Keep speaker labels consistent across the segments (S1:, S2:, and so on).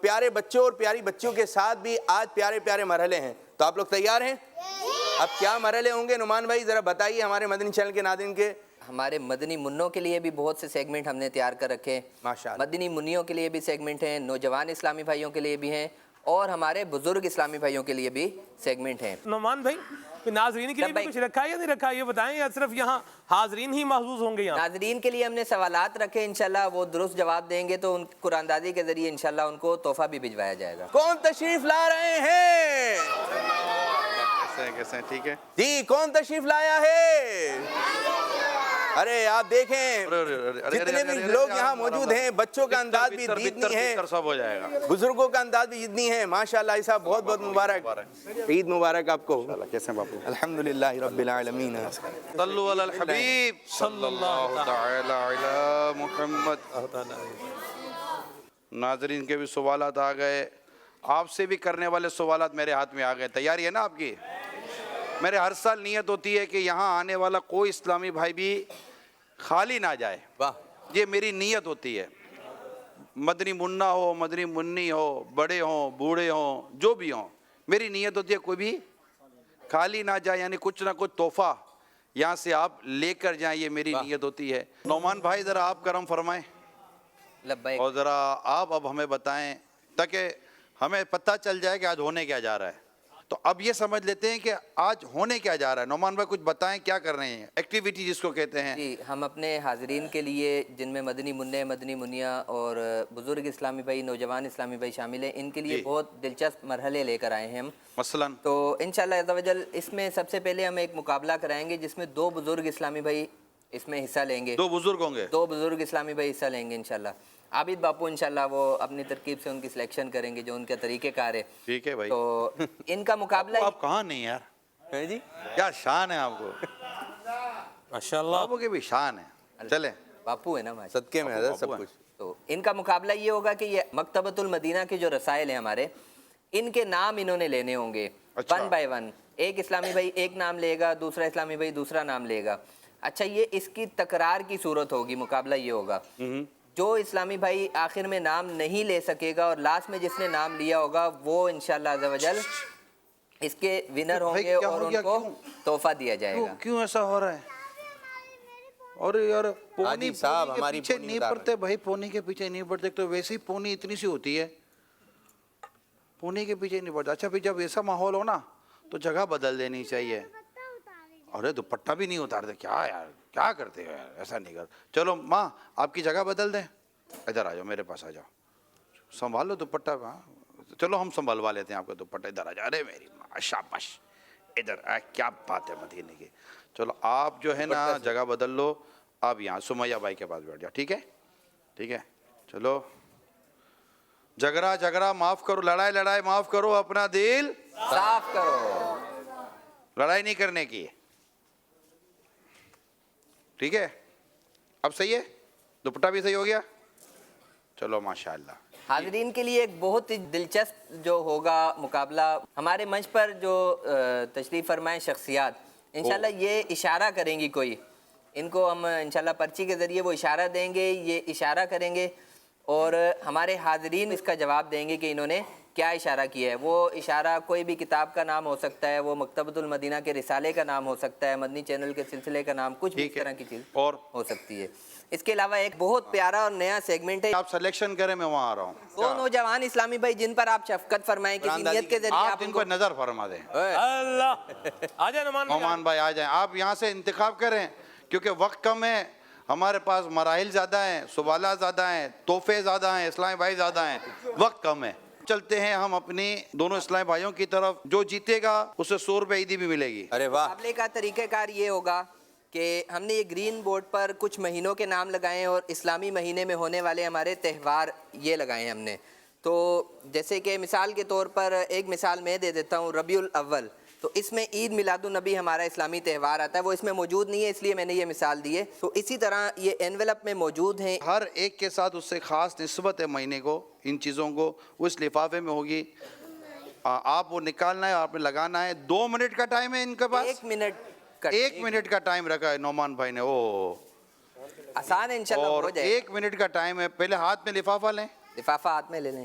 S1: پیارے بچوں اور پیاری بچیوں کے ساتھ بھی آج پیارے پیارے مرحلے ہیں، تو آپ لوگ تیار ہیں؟ اب کیا مرحلے ہوں گے نعمان بھائی ذرا بتائیے ہمارے مدنی چینل کے ناظرین کے۔
S2: ہمارے مدنی منوں کے لیے بھی بہت سے سیگمنٹ ہم نے تیار کر رکھے ہیں،
S1: ماشاءاللہ۔
S2: مدنی منیوں کے لیے بھی سیگمنٹ ہیں، نوجوان اسلامی بھائیوں کے لیے بھی ہیں، اور ہمارے بزرگ اسلامی بھائیوں کے لیے بھی سیگمنٹ ہیں۔
S3: نعمان بھائی ناظرین کے لیے بھی کچھ رکھا ہے یا نہیں رکھا ہے یہ بتائیں، یا صرف یہاں حاضرین ہی محظوظ ہوں گے؟ یہاں
S2: ناظرین کے لیے ہم نے سوالات رکھے، انشاءاللہ وہ درست جواب دیں گے تو ان قرآن دازی کے ذریعے انشاءاللہ ان کو تحفہ بھی بھجوایا جائے گا۔
S1: کون تشریف لا رہے ہیں؟
S4: کیسے ہیں؟ ٹھیک ہے
S1: جی کون تشریف لایا ہے؟ ارے آپ دیکھیں جتنے بھی لوگ یہاں موجود ہیں، بچوں کا انداز بھی دیدنی ہے،
S4: سب ہو جائے گا،
S1: بزرگوں کا انداز بھی دیدنی ہے۔ ماشاءاللہ عیسیٰ بہت بہت مبارک، عید مبارک آپ کو۔
S4: کیسے ہیں باپو؟
S1: الحمدللہ رب العالمین۔
S4: صلو علی الحبیب صلی اللہ تعالی علی محمد۔ ناظرین کے بھی سوالات آ گئے، آپ سے بھی کرنے والے سوالات میرے ہاتھ میں آ گئے، تیاری ہے نا آپ کی؟ میرے ہر سال نیت ہوتی ہے کہ یہاں آنے والا کوئی اسلامی بھائی بھی خالی نہ جائے،
S1: واہ،
S4: یہ میری نیت ہوتی ہے۔ مدنی منا ہو، مدنی منی ہو، بڑے ہوں بوڑھے ہوں، جو بھی ہوں، میری نیت ہوتی ہے کوئی بھی خالی نہ جائے، یعنی کچھ نہ کچھ تحفہ یہاں سے آپ لے کر جائیں، یہ میری نیت ہوتی ہے۔ نعمان بھائی ذرا آپ کرم فرمائیں
S2: لبیک۔
S4: اور ذرا آپ اب ہمیں بتائیں تاکہ ہمیں پتہ چل جائے کہ آج ہونے کیا جا رہا ہے۔ تو اب یہ سمجھ لیتے ہیں کہ آج ہونے کیا جا رہا ہے۔ نعمان بھائی کچھ بتائیں کیا کر رہے ہیں، ایکٹیویٹی جس کو کہتے ہیں۔
S2: جی ہم اپنے حاضرین کے لیے جن میں مدنی منع، مدنی منیا اور بزرگ اسلامی بھائی، نوجوان اسلامی بھائی شامل ہیں، ان کے لیے بہت دلچسپ مرحلے لے کر آئے ہیں ہم۔
S4: مثلاً
S2: تو انشاءاللہ عز و جل اس میں سب سے پہلے ہم ایک مقابلہ کرائیں گے جس میں 2 بزرگ اسلامی بھائی اس میں حصہ لیں گے،
S4: 2 بزرگ ہوں گے،
S2: 2 بزرگ اسلامی بھائی حصہ لیں گے انشاءاللہ۔ عابد باپو انشاءاللہ وہ اپنی ترکیب سے ان کی سلیکشن کریں گے جو ان کا طریقہ کار ہے۔
S4: ٹھیک ہے بھائی۔
S2: تو ان کا مقابلہ
S4: آپ کہاں نہیں یار،
S1: جی
S4: کیا شان ہے آپ کو،
S3: ماشاءاللہ
S4: بابو کی بھی شان ہے۔ چلیں
S2: باپو ہے نا ہمارے،
S1: صدقے میں حضرت سب کچھ۔
S2: تو ان کا مقابلہ یہ ہوگا کہ یہ مکتبۃ المدینہ کے جو رسائل ہیں ہمارے، ان کے نام انہوں نے لینے ہوں گے 1 بائی 1۔ ایک اسلامی بھائی ایک نام لے گا، دوسرا اسلامی بھائی دوسرا نام لے گا۔ اچھا یہ اس کی تکرار کی صورت ہوگی، مقابلہ یہ ہوگا جو اسلامی بھائی آخر میں نام نہیں لے سکے گا اور لاسٹ میں جس نے نام لیا ہوگا وہ انشاءاللہ عز و جل اس کے ونر ہوں گے اور ان کو تحفہ دیا جائے گا۔
S4: کیوں ایسا ہو رہا ہے؟ اور یار پونی
S1: صاحب
S4: کے
S1: ہماری
S4: پیچھے
S1: پونی
S4: نہیں
S1: اتار
S4: پڑتے بھائی، پونی کے پیچھے نہیں پڑتے، تو ویسے ہی پونی اتنی سی ہوتی ہے، پونی کے پیچھے نہیں پڑتا۔ اچھا پھر جب ایسا ماحول ہو نا تو جگہ بدل دینی چاہیے۔ ارے دوپٹہ بھی نہیں اتارتے، کیا یار کیا کرتے ہو یار، ایسا نہیں کر۔ چلو ماں آپ کی جگہ بدل دیں، ادھر آ جاؤ، میرے پاس آ جاؤ، سنبھال لو دوپٹہ۔ چلو ہم سنبھلوا لیتے ہیں آپ کا دوپٹہ، ادھر آ جاؤ۔ ارے میری ماں شاباش، ادھر کیا بات ہے مدینے کی۔ چلو آپ جو ہے نا جگہ بدل لو، آپ یہاں سمیہ بھائی کے پاس بیٹھ جاؤ، ٹھیک ہے ٹھیک ہے۔ چلو جھگڑا جھگڑا معاف کرو، لڑائی لڑائی معاف کرو، اپنا دل
S2: صاف کرو۔
S4: لڑائی نہیں کرنے کی، ٹھیک ہے؟ اب صحیح ہے، دوپٹہ بھی صحیح ہو گیا، چلو ماشاءاللہ۔
S2: حاضرین کے لیے ایک بہت ہی دلچسپ جو ہوگا مقابلہ، ہمارے منچ پر جو تشریف فرمائیں شخصیات انشاءاللہ یہ اشارہ کریں گی، کوئی ان کو ہم انشاءاللہ پرچی کے ذریعے وہ اشارہ دیں گے، یہ اشارہ کریں گے اور ہمارے حاضرین اس کا جواب دیں گے کہ انہوں نے کیا اشارہ کیا ہے۔ وہ اشارہ کوئی بھی کتاب کا نام ہو سکتا ہے، وہ مکتبۃ المدینہ کے رسالے کا نام ہو سکتا ہے، مدنی چینل کے سلسلے کا نام، کچھ بھی اس طرح کی چیز
S4: اور
S2: ہو سکتی ہے۔ اس کے علاوہ ایک بہت پیارا اور نیا سیگمنٹ ہے،
S4: آپ سلیکشن کریں، میں وہاں آ رہا ہوں۔
S2: وہ نوجوان اسلامی بھائی جن پر آپ شفقت فرمائیں کسی نیت کے ذریعے،
S4: آپ ان کو نظر فرما دیں۔
S3: اللہ آ جائے
S4: نعمان بھائی آ جائیں، آپ یہاں سے انتخاب کریں کیونکہ وقت کم ہے، ہمارے پاس مراحل زیادہ ہیں، سوالات زیادہ ہیں، تحفے زیادہ ہیں، اسلامی بھائی زیادہ ہیں، وقت کم ہے۔ چلتے ہیں ہم اپنی دونوں اسلامی بھائیوں کی طرف، جو جیتے گا اسے 100 روپے عیدی بھی ملے گی۔
S1: ارے واہ،
S2: مقابلے کا طریقہ کار یہ ہوگا کہ ہم نے یہ گرین بورڈ پر کچھ مہینوں کے نام لگائے ہیں اور اسلامی مہینے میں ہونے والے ہمارے تہوار یہ لگائے ہیں ہم نے۔ تو جیسے کہ مثال کے طور پر ایک مثال میں دے دیتا ہوں، ربیع الاول، تو اس میں عید میلاد النبی ہمارا اسلامی تہوار آتا ہے، وہ اس میں موجود نہیں ہے اس لیے میں نے یہ مثال دی ہے۔ تو اسی طرح یہ انویلپ میں موجود ہیں،
S4: ہر ایک کے ساتھ اس سے خاص نسبت ہے مہینے کو، ان چیزوں کو وہ اس لفافے میں ہوگی، آپ وہ نکالنا ہے، آپ نے لگانا ہے۔ 2 منٹ کا ٹائم ہے ان کے پاس،
S2: 1 منٹ کا
S4: 1 منٹ کا ٹائم رکھا ہے نعمان بھائی نے، او
S2: آسان ہے انشاءاللہ
S4: اور
S2: ہو جائے۔
S4: 1 منٹ کا ٹائم ہے۔ پہلے ہاتھ میں لفافہ لیں،
S2: لفافہ ہاتھ میں لے لیں،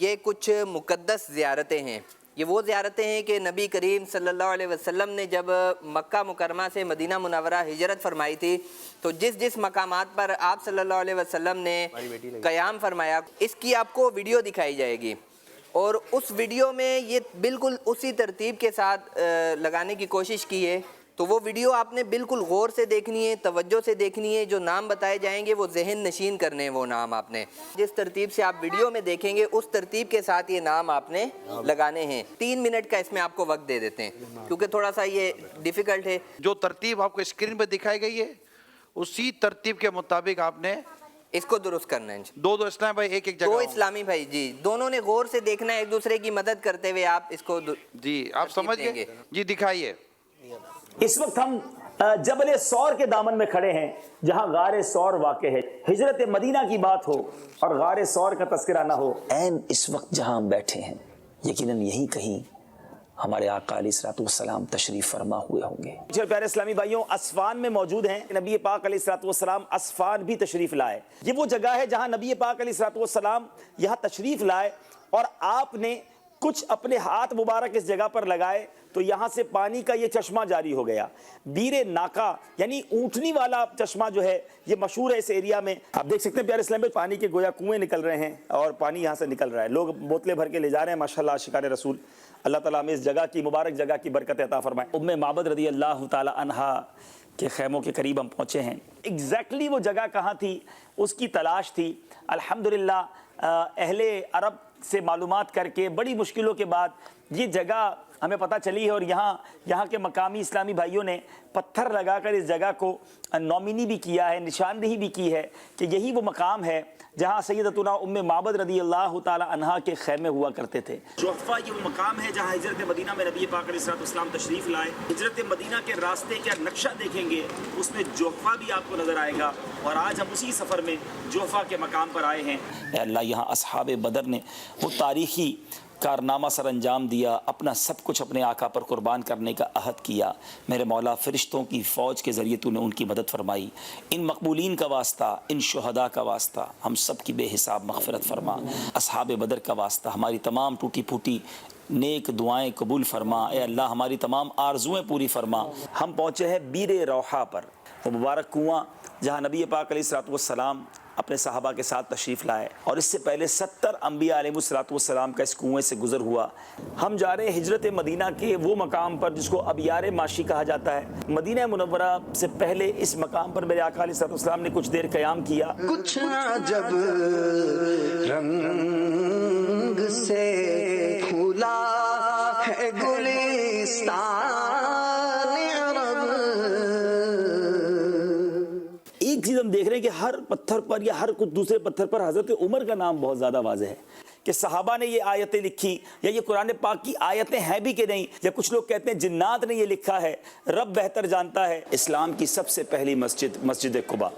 S2: یہ کچھ مقدس زیارتیں ہیں. یہ وہ زیارتیں ہیں کہ نبی کریم صلی اللہ علیہ وسلم نے جب مکہ مکرمہ سے مدینہ منورہ ہجرت فرمائی تھی تو جس مقامات پر آپ صلی اللہ علیہ وسلم نے قیام فرمایا اس کی آپ کو ویڈیو دکھائی جائے گی. اور اس ویڈیو میں یہ بالکل اسی ترتیب کے ساتھ لگانے کی کوشش کی ہے. تو وہ ویڈیو آپ نے بالکل غور سے دیکھنی ہے, توجہ سے دیکھنی ہے. جو نام بتائے جائیں گے وہ ذہن نشین کرنے ہیں. وہ نام آپ نے جس ترتیب سے آپ ویڈیو میں دیکھیں گے اس ترتیب کے ساتھ یہ نام آپ نے لگانے ہیں. 3 منٹ کا اس میں آپ کو وقت دے دیتے ہیں کیونکہ تھوڑا سا یہ ڈیفیکلٹ ہے.
S4: جو ترتیب آپ کو اسکرین پہ دکھائی گئی ہے اسی ترتیب کے مطابق آپ نے
S2: اس کو درست کرنا ہے.
S4: دو اسلام بھائی ایک جگہ,
S2: 2 اسلامی بھائی جی دونوں نے غور سے دیکھنا ہے, ایک دوسرے کی مدد کرتے ہوئے آپ اس کو
S4: جی آپ سمجھ گئے. جی دکھائیے.
S5: اس وقت ہم جبل سور کے دامن میں کھڑے ہیں جہاں غار سور واقع ہے. ہجرت مدینہ کی بات ہو اور غار سور کا تذکرہ نہ ہو, این اس وقت جہاں ہم بیٹھے ہیں یقیناً یہی کہیں ہمارے آقا علیہ الصلوۃ والسلام تشریف فرما ہوئے ہوں گے. پیارے اسلامی بھائیوں, اسفان میں موجود ہیں. نبی پاک علیہ الصلوۃ والسلام اسفان بھی تشریف لائے. یہ وہ جگہ ہے جہاں نبی پاک علیہ الصلوۃ والسلام یہاں تشریف لائے اور آپ نے کچھ اپنے ہاتھ مبارک اس جگہ پر لگائے تو یہاں سے پانی کا یہ چشمہ جاری ہو گیا. بیر ناکا یعنی اونٹنی والا چشمہ جو ہے یہ مشہور ہے اس ایریا میں. آپ دیکھ سکتے ہیں پیارے اسلام میں پانی کے گویا کنویں نکل رہے ہیں اور پانی یہاں سے نکل رہا ہے. لوگ بوتلیں بھر کے لے جا رہے ہیں. ماشاءاللہ شکار رسول, اللہ تعالیٰ ہمیں اس جگہ کی مبارک جگہ کی برکت عطا فرمائے. ام معبد رضی اللہ تعالیٰ عنہا کے خیموں کے قریب ہم پہنچے ہیں. ایگزیکٹلی وہ جگہ کہاں تھی اس کی تلاش تھی. الحمدللہ اہل عرب سے معلومات کر کے بڑی مشکلوں کے بعد یہ جگہ ہمیں پتہ چلی ہے اور یہاں کے مقامی اسلامی بھائیوں نے پتھر لگا کر اس جگہ کو نومینی بھی کیا ہے, نشاندہی بھی کی ہے کہ یہی وہ مقام ہے جہاں سیدتنا ام معبد رضی اللہ تعالی عنہا کے خیمے ہوا کرتے تھے. جحفہ یہ وہ مقام ہے جہاں ہجرت مدینہ میں نبی پاک علیہ السلام تشریف لائے. ہجرت مدینہ کے راستے کا نقشہ دیکھیں گے اس میں جحفہ بھی آپ کو نظر آئے گا اور آج ہم اسی سفر میں جحفہ کے مقام پر آئے ہیں. اے اللہ, یہاں اصحاب بدر نے وہ تاریخی کارنامہ سر انجام دیا, اپنا سب کچھ اپنے آقا پر قربان کرنے کا عہد کیا. میرے مولا فرشتوں کی فوج کے ذریعے تو نے ان کی مدد فرمائی. ان مقبولین کا واسطہ, ان شہداء کا واسطہ ہم سب کی بے حساب مغفرت فرما. اصحاب بدر کا واسطہ ہماری تمام ٹوٹی پھوٹی نیک دعائیں قبول فرما. اے اللہ ہماری تمام آرزویں پوری فرما. ہم پہنچے ہیں بیر روحا پر, وہ مبارک کنواں جہاں نبی پاک علیہ الصلوۃ والسلام اپنے صحابہ کے ساتھ تشریف لائے اور اس سے پہلے 70 انبیاء علیہ الصلوۃ والسلام کا اس کنویں سے گزر ہوا. ہم جا رہے ہیں ہجرت مدینہ کے وہ مقام پر جس کو ابیار معاشی کہا جاتا ہے. مدینہ منورہ سے پہلے اس مقام پر میرے آقا علیہ الصلوۃ والسلام نے کچھ دیر قیام کیا.
S6: کچھ عجب رنگ سے پھولا ہے گلستان عرب.
S5: ایک چیز ہم دیکھ رہے ہیں کہ ہر پتھر پر یا ہر کچھ دوسرے پتھر پر حضرت عمر کا نام بہت زیادہ واضح ہے کہ صحابہ نے یہ آیتیں لکھی یا یہ قرآن پاک کی آیتیں ہیں بھی کہ نہیں, یا کچھ لوگ کہتے ہیں جنات نے یہ لکھا ہے, رب بہتر جانتا ہے. اسلام کی سب سے پہلی مسجد قباء,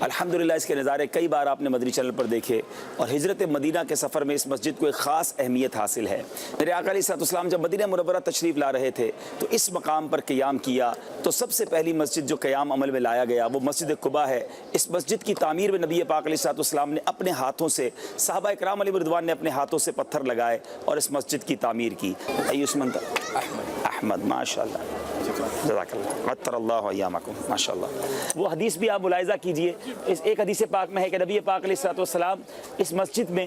S5: الحمدللہ اس کے نظارے کئی بار آپ نے مدنی چینل پر دیکھے اور ہجرت مدینہ کے سفر میں اس مسجد کو ایک خاص اہمیت حاصل ہے. میرے آقا علیہ الصلوۃ والسلام جب مدینہ منورہ تشریف لا رہے تھے تو اس مقام پر قیام کیا تو سب سے پہلی مسجد جو قیام عمل میں لایا گیا وہ مسجد قباء ہے. اس مسجد کی تعمیر میں نبی پاک علیہ الصلوۃ والسلام نے اپنے ہاتھوں سے, صحابہ کرام علیہ رضوان نے اپنے ہاتھوں سے پتھر لگائے اور اس مسجد کی تعمیر کی. ایوس منت احمد ماشاءاللہ, جزاک اللہ, عطر اللہ ایامکم ماشاءاللہ. وہ حدیث بھی آپ ملاحظہ کیجئے, اس ایک حدیث پاک میں ہے کہ نبی پاک علیہ الصلوۃ والسلام اس مسجد میں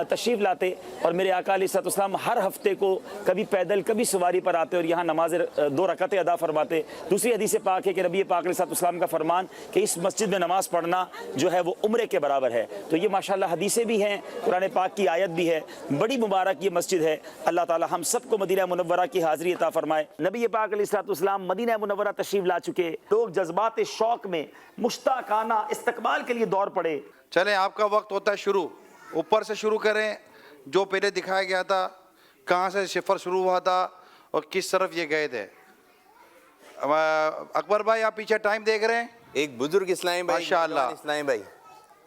S5: تشریف لاتے اور میرے آقا علیہ الصلوۃ والسلام ہر ہفتے کو کبھی پیدل کبھی سواری پر آتے اور یہاں نماز 2 رکعتیں ادا فرماتے. دوسری حدیث پاک ہے کہ نبی پاک علیہ الصلوۃ والسلام کا فرمان کہ اس مسجد میں نماز پڑھنا جو ہے وہ عمرے کے برابر ہے. تو یہ ماشاءاللہ حدیثیں بھی ہیں, قرآن پاک کی آیت بھی ہے, بڑی مبارک یہ مسجد ہے. اللہ تعالی ہم سب کو مدینہ منورہ کی حاضری عطا فرمائے. نبی پاک علیہ الصلوۃ والسلام مدینہ منورہ تشریف لا چکے, لوگ جذبات شوق میں مشتاقانہ استقبال کے لیے دوڑ پڑے.
S4: چلیں آپ کا وقت ہوتا ہے شروع, اوپر سے شروع کریں. جو پہلے دکھایا گیا تھا کہاں سے سفر شروع ہوا تھا اور کس طرف یہ گئے تھے. اکبر بھائی آپ پیچھے ٹائم دیکھ رہے ہیں.
S1: ایک بزرگ اسلامی بھائی,
S4: ماشاءاللہ
S1: اسلامی بھائی,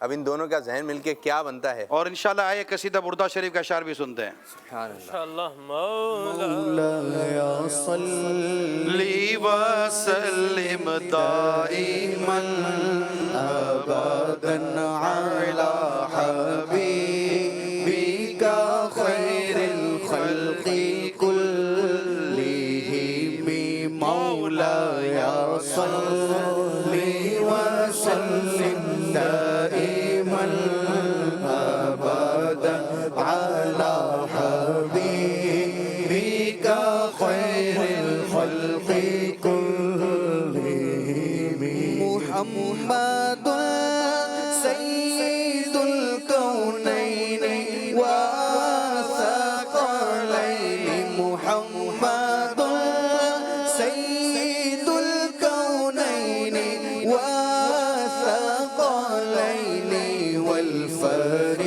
S1: اب ان دونوں کا ذہن مل کے کیا بنتا ہے.
S4: اور انشاءاللہ آئے قصیدہ بردہ شریف کا اشعار بھی سنتے ہیں.
S1: سبحان اللہ.
S3: اللہ مولا
S4: صلی وسلم دائما ابدا علی حبیبک
S6: حبيبك خير الخلق كلهم محمد سيد الكونين والثقلين محمد سيد الكونين والثقلين والفريقين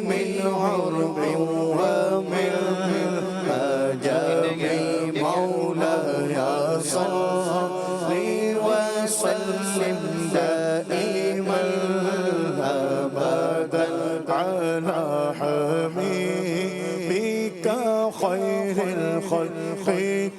S6: من عرب ومن عجم مولاي صل وسلم دائما ابدا على حبيبك خير الخلق